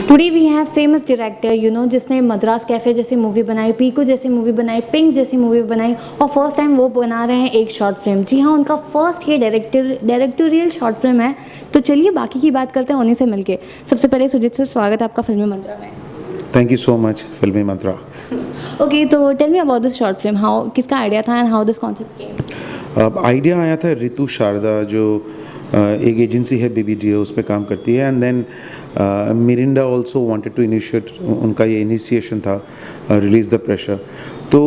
Today we have famous director जिसने Madras cafe जैसी movie बनाई, पीकू जैसी मूवी बनाई, पिंक जैसी मूवी बनाई और फर्स्ट टाइम वो बना रहे हैं एक शॉर्ट फिल्म। जी हाँ, उनका फर्स्ट ये डायरेक्टोरियल शॉर्ट फिल्म है। तो चलिए बाकी की बात करते हैं उन्हीं से मिलके। सबसे पहले सुजीत सर, स्वागत है आपका फिल्मी मंत्रा में। Thank you so much Filmy Mantra. Okay, तो tell me about this short film. How, किसका आइडिया था and how this concept came? Idea आया था रितु शारदा, जो एक एजेंसी है BBDO, उस पर काम करती है। And then Miranda also wanted to initiate, उनका ये इनिशिएशन था रिलीज़ द प्रेशर। तो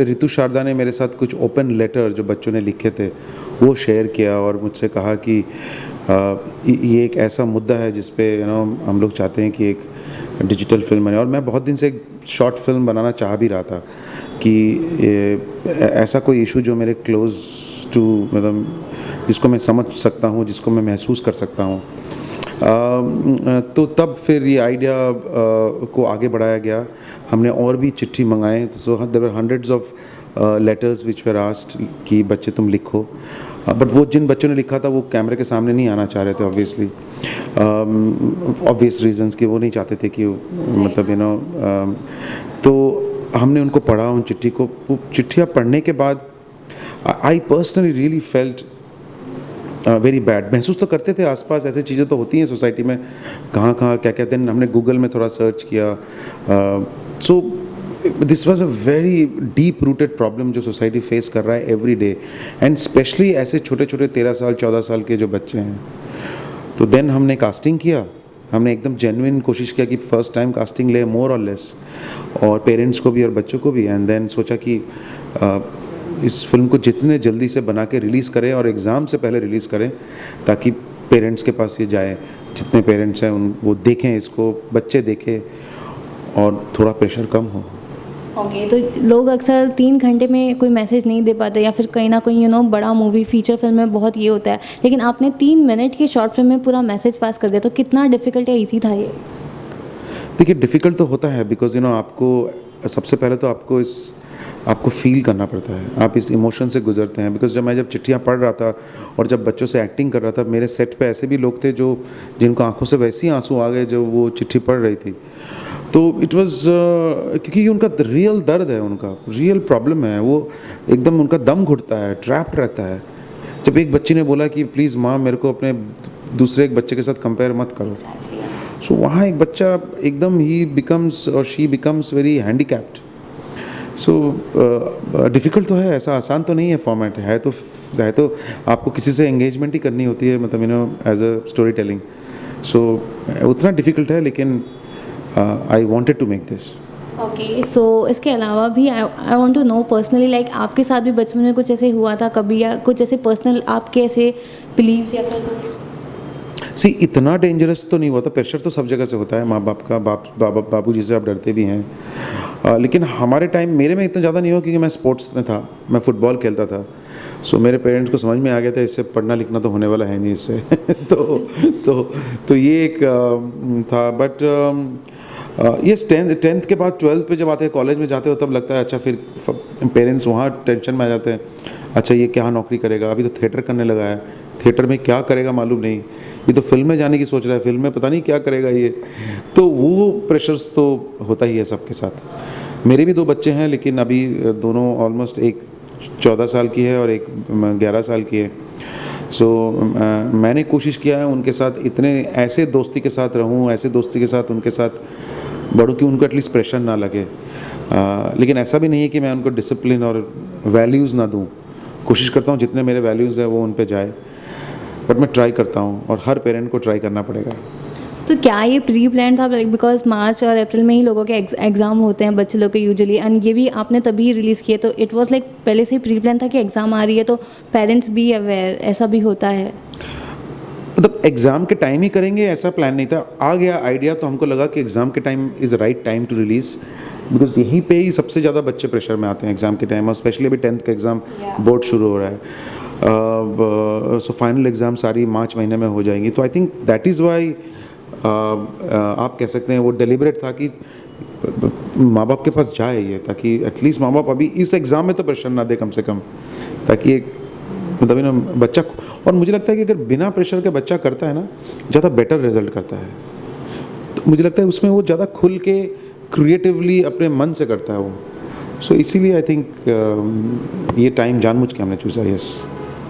रितु शारदा ने मेरे साथ कुछ ओपन लेटर जो बच्चों ने लिखे थे वो शेयर किया और मुझसे कहा कि ये एक ऐसा मुद्दा है जिस पे हम लोग चाहते हैं कि एक डिजिटल फिल्म बने। और मैं बहुत दिन से एक शॉर्ट फिल्म बनाना चाह भी रहा था कि ऐसा कोई इशू जो मेरे क्लोज टू, मतलब जिसको मैं समझ सकता हूँ, जिसको मैं महसूस कर सकता हूँ। तो तब फिर ये आइडिया को आगे बढ़ाया गया। हमने और भी चिट्ठी मंगाए। So there were hundreds of letters which were asked कि बच्चे तुम लिखो। बट वो जिन बच्चों ने लिखा था वो कैमरे के सामने नहीं आना चाह रहे थे, ऑब्वियसली ऑब्वियस रीजंस कि वो नहीं चाहते थे कि मतलब तो हमने उनको पढ़ा, उन चिट्ठी को। चिट्ठियाँ पढ़ने के बाद I personally really felt very bad. महसूस तो करते थे, आसपास ऐसी चीज़ें तो होती हैं सोसाइटी में, कहाँ क्या कहते हैं। हमने गूगल में थोड़ा सर्च किया। So this was a very deep rooted problem जो सोसाइटी फेस कर रहा है एवरी डे, एंड स्पेशली ऐसे छोटे छोटे 13 साल 14 साल के जो बच्चे हैं। तो देन हमने कास्टिंग किया। हमने एकदम जेन्युइन कोशिश किया कि फ़र्स्ट टाइम कास्टिंग ले, मोर और लेस, और पेरेंट्स को भी और बच्चों को भी। एंड देन सोचा कि इस फिल्म को जितने जल्दी से बना के रिलीज़ करें और एग्ज़ाम से पहले रिलीज़ करें, ताकि पेरेंट्स के पास ये जाए, जितने पेरेंट्स हैं वो देखें इसको, बच्चे देखें और थोड़ा प्रेशर कम हो। ओके, तो लोग अक्सर 3 घंटे में कोई मैसेज नहीं दे पाते, या फिर कहीं ना कहीं बड़ा मूवी फीचर फिल्म में बहुत ये होता है, लेकिन आपने 3 मिनट की शॉर्ट फिल्म में पूरा मैसेज पास कर दिया। तो कितना डिफ़िकल्ट या ईजी था ये? देखिए, डिफ़िकल्ट तो होता है बिकॉज आपको सबसे पहले तो आपको फील करना पड़ता है, आप इस इमोशन से गुजरते हैं। बिकॉज जब चिट्ठियाँ पढ़ रहा था और जब बच्चों से एक्टिंग कर रहा था, मेरे सेट पे ऐसे भी लोग थे जिनको आंखों से वैसे ही आंसू आ गए जो वो चिट्ठी पढ़ रही थी। तो इट वाज क्योंकि उनका रियल दर्द है, उनका रियल प्रॉब्लम है, वो एकदम उनका दम घुटता है, ट्रैप्ड रहता है। जब एक बच्ची ने बोला कि प्लीज़ माँ, मेरे को अपने दूसरे एक बच्चे के साथ कंपेयर मत करो, सो वहाँ एक बच्चा एकदम ही बिकम्स और she becomes very handicapped. So difficult तो है, ऐसा आसान तो नहीं है फॉर्मेट है। तो आपको किसी से एंगेजमेंट ही करनी होती है, मतलब as a story telling. So उतना डिफ़िकल्ट है, लेकिन I wanted to make this. Okay, so इसके अलावा भी I want to know personally, like आपके साथ भी बचपन में कुछ ऐसे हुआ था कभी, या कुछ ऐसे पर्सनल आपके ऐसे बिलीव्स या फिर कुछ? इतना डेंजरस तो नहीं हुआ था। प्रेशर तो सब जगह से होता है, माँ बाप का, बाबू जी से आप डरते भी हैं। लेकिन हमारे टाइम, मेरे में इतना ज़्यादा नहीं हुआ क्योंकि मैं स्पोर्ट्स में था, मैं फ़ुटबॉल खेलता था। सो मेरे पेरेंट्स को समझ में आ गया था इससे पढ़ना लिखना तो होने वाला है नहीं इससे। तो ये एक था। बट यस, 10th के बाद 12th पे जब आते हैं, कॉलेज में जाते हो, तब लगता है अच्छा, फिर पेरेंट्स वहाँ टेंशन में आ जाते हैं। अच्छा, ये क्या नौकरी करेगा, अभी तो थिएटर करने लगा है, थिएटर में क्या करेगा मालूम नहीं, ये तो फिल्म में जाने की सोच रहा है, फिल्म में पता नहीं क्या करेगा ये। तो वो प्रेशर्स तो होता ही है सबके साथ। मेरे भी 2 बच्चे हैं, लेकिन अभी दोनों ऑलमोस्ट, एक 14 साल की है और एक 11 साल की है। सो मैंने कोशिश किया है उनके साथ इतने ऐसे दोस्ती के साथ रहूं, ऐसे दोस्ती के साथ उनके साथ बढ़ूं कि उनको एटलीस्ट प्रेशर ना लगे। लेकिन ऐसा भी नहीं है कि मैं उनको डिसिप्लिन और वैल्यूज़ ना दूं। कोशिश करता हूं जितने मेरे वैल्यूज़ हैं वो उन पे जाए, बट मैं ट्राई करता हूं, और हर पेरेंट को ट्राई करना पड़ेगा। तो क्या ये प्री प्लान था, लाइक बिकॉज मार्च और अप्रैल में ही लोगों के एग्ज़ाम होते हैं बच्चे लोग के यूजुअली, एंड ये भी आपने तभी रिलीज़ किए, तो इट वाज लाइक पहले से ही प्री प्लान था कि एग्ज़ाम आ रही है तो पेरेंट्स भी अवेयर, ऐसा भी होता है? मतलब एग्ज़ाम के टाइम ही करेंगे ऐसा प्लान नहीं था। आ गया आइडिया तो हमको लगा कि एग्ज़ाम के time is right time to release, because यहीं पे ही सबसे ज़्यादा बच्चे प्रेशर में आते हैं एग्ज़ाम के टाइम, और स्पेशली अभी 10th का एग्ज़ाम बोर्ड शुरू हो रहा है। सो फाइनल एग्ज़ाम सारी मार्च महीने में हो जाएंगी। तो I think that is why आप कह सकते हैं वो डेलिबरेट था कि माँ बाप के पास जाए ये, ताकि एटलीस्ट माँ बाप अभी इस एग्ज़ाम में तो प्रेशर ना दे कम से कम, ताकि एक मतलब बच्चा। और मुझे लगता है कि अगर बिना प्रेशर के बच्चा करता है ना, ज़्यादा बेटर रिजल्ट करता है। तो मुझे लगता है उसमें वो ज़्यादा खुल के क्रिएटिवली अपने मन से करता है वो। सो इसीलिए आई थिंक ये टाइम जानबूझ के हमने चूज़ा। यस।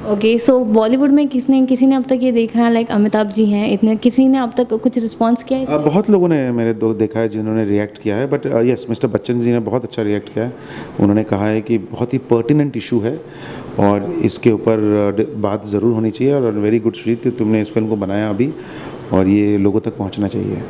ओके, सो बॉलीवुड में किसी ने अब तक ये देखा है, लाइक अमिताभ जी हैं, इतने किसी ने अब तक कुछ रिस्पॉन्स किया है? बहुत लोगों ने मेरे दो देखा है जिन्होंने रिएक्ट किया है, but yes, mister Bachchan ji ने बहुत अच्छा रिएक्ट किया है। उन्होंने कहा है कि बहुत ही पर्टिनेंट इशू है और इसके ऊपर बात ज़रूर होनी चाहिए, और वेरी गुड श्रीत, तुमने इस फिल्म को बनाया अभी और ये लोगों तक पहुंचना चाहिए।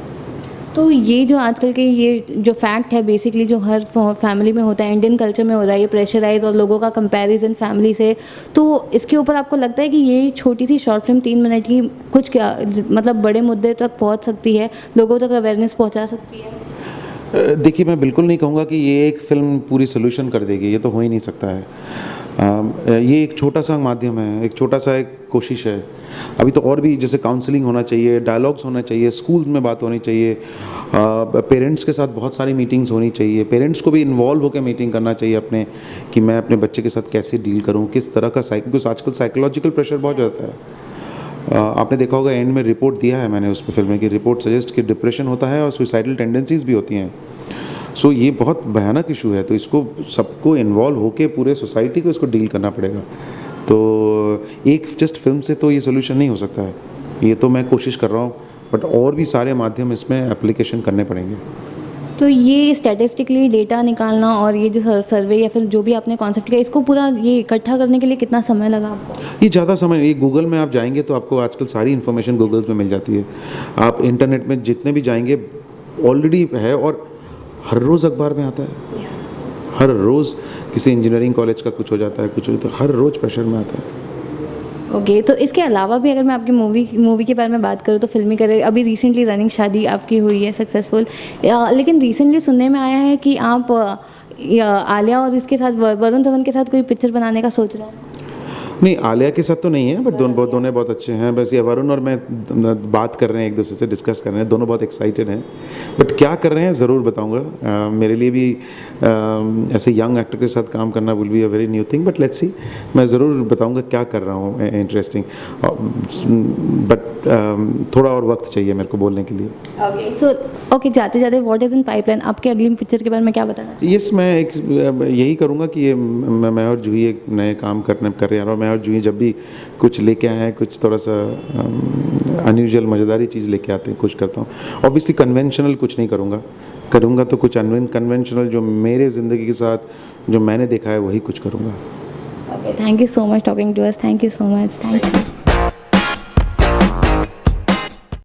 तो ये जो आजकल के ये जो फैक्ट है बेसिकली जो हर फैमिली में होता है, इंडियन कल्चर में हो रहा है, ये प्रेशराइज और लोगों का कंपैरिजन फैमिली से, तो इसके ऊपर आपको लगता है कि ये छोटी सी शॉर्ट फिल्म 3 मिनट की कुछ क्या मतलब बड़े मुद्दे तक पहुंच सकती है, लोगों तक अवेयरनेस पहुंचा सकती है? देखिए, मैं बिल्कुल नहीं कहूँगा कि ये एक फ़िल्म पूरी सोल्यूशन कर देगी, ये तो हो ही नहीं सकता है। ये एक छोटा सा माध्यम है, एक छोटा सा एक कोशिश है। अभी तो और भी जैसे काउंसलिंग होना चाहिए, डायलॉग्स होना चाहिए, स्कूल में बात होनी चाहिए, पेरेंट्स के साथ बहुत सारी मीटिंग्स होनी चाहिए, पेरेंट्स को भी इन्वॉल्व होकर मीटिंग करना चाहिए अपने, कि मैं अपने बच्चे के साथ कैसे डील करूँ, किस तरह का क्योंकि आजकल साइकोलॉजिकल प्रेशर बहुत ज़्यादा है। आपने देखा होगा एंड में रिपोर्ट दिया है मैंने उस फिल्म में कि रिपोर्ट सजेस्ट कि डिप्रेशन होता है और सुसाइडल टेंडेंसीज भी होती हैं। सो ये बहुत भयानक इशू है, तो इसको सबको इन्वॉल्व होके पूरे सोसाइटी को इसको डील करना पड़ेगा। तो एक जस्ट फिल्म से तो ये सोल्यूशन नहीं हो सकता है, ये तो मैं कोशिश कर रहा हूँ, बट और भी सारे माध्यम इसमें एप्लीकेशन करने पड़ेंगे। तो ये स्टैटिस्टिकली डेटा निकालना और ये जो सर्वे या फिर जो भी आपने कॉन्सेप्ट किया, इसको पूरा ये इकट्ठा करने के लिए कितना समय लगा आपको? ये ज़्यादा समय, ये गूगल में आप जाएंगे तो आपको आजकल सारी इन्फॉर्मेशन गूगल में मिल जाती है। आप इंटरनेट में जितने भी जाएंगे ऑलरेडी है, और हर रोज़ अखबार में आता है, हर रोज़ किसी इंजीनियरिंग कॉलेज का कुछ हो जाता है, कुछ तो हर रोज़ प्रेशर में आता है। ओके, तो इसके अलावा भी अगर मैं आपकी मूवी के बारे में बात करूँ तो फिल्मी करियर अभी रिसेंटली रनिंग शादी आपकी हुई है सक्सेसफुल, लेकिन रिसेंटली सुनने में आया है कि आप आलिया और इसके साथ वरुण धवन के साथ कोई पिक्चर बनाने का सोच रहे हैं? नहीं, आलिया के साथ तो नहीं है, बट दोनों बहुत अच्छे हैं। बस ये वरुण और मैं बात कर रहे हैं, एक दूसरे से डिस्कस कर रहे हैं, दोनों बहुत एक्साइटेड हैं, बट क्या कर रहे हैं ज़रूर बताऊंगा। मेरे लिए भी ऐसे यंग एक्टर के साथ काम करना will be a very new thing, but let's see, मैं ज़रूर बताऊंगा क्या कर रहा हूँ इंटरेस्टिंग, बट थोड़ा और वक्त चाहिए मेरे को बोलने के लिए। ओके, सो ओके, जाते जाते व्हाट इज़ इन पाइपलाइन, आपके अगली पिक्चर के बारे में क्या बताना? यस, मैं यही करूँगा कि ये मैं और जूही एक नए काम कर रहे हैं, और मैं और जूही जब भी कुछ लेके आए हैं, कुछ थोड़ा सा अनयूजुअल मज़ेदारी चीज़ लेके आते हैं, कुछ करता हूँ। ऑब्वियसली कन्वेंशनल कुछ नहीं करूँगा तो कुछ अनकन्वेंशनल जो मेरे ज़िंदगी के साथ जो मैंने देखा है वही कुछ करूँगा। Okay, thank you so much talking to us, thank you so much, thank you.